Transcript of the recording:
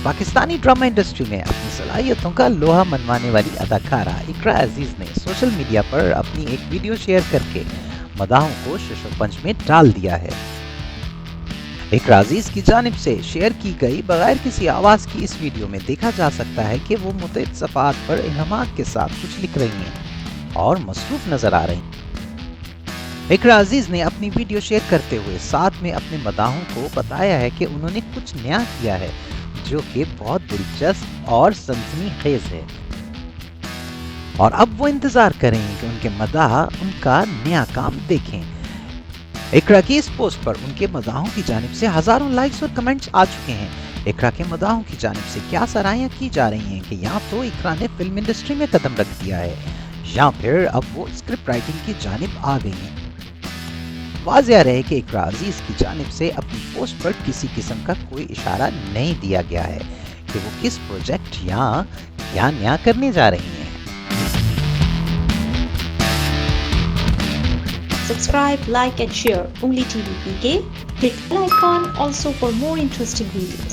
Pakistani drama industry میں اپنی صلاحیتوں کا لوہا منوانے والی اداکارہ اقرا عزیز نے سوشل میڈیا پر اپنی ایک ویڈیو شیئر کر کے مداحوں کو شش و پنج میں ڈال دیا ہے۔ اقرا عزیز کی جانب سے شیئر کی گئی بغیر کسی آواز کی اس ویڈیو میں دیکھا جا سکتا ہے کہ وہ متعدد صفحات پر انعامات کے ساتھ کچھ لکھ رہی ہیں اور مصروف نظر آ رہی ہیں۔ اقرا عزیز نے اپنی ویڈیو شیئر کرتے ہوئے ساتھ میں اپنے مداحوں کو بتایا ہے کہ انہوں نے کچھ نیا کیا ہے جو کہ بہت دلچسپ اور سنسنی خیز ہے، اور اب وہ انتظار کریں کہ ان کے مداح ان کا نیا کام دیکھیں۔ اقرا کی اس پوسٹ پر ان کے مداحوں کی جانب سے ہزاروں لائکس اور کمنٹس آ چکے ہیں۔ اقرا کے مداحوں کی جانب سے کیا سرائیاں کی جا رہی ہیں کہ یا تو اقرا نے فلم انڈسٹری میں قدم رکھ دیا ہے یا پھر اب وہ اسکرپٹ رائٹنگ کی جانب آ گئی ہیں۔ واضح رہے کہ اقرا عزیز کی جانب سے اپنی پوسٹ پر کسی قسم کا کوئی اشارہ نہیں دیا گیا ہے کہ وہ کس پروجیکٹ یا کیا نیا کرنے جا رہی ہیں۔ Subscribe, like and share Ungli TV PK. Hit the icon also for more interesting videos.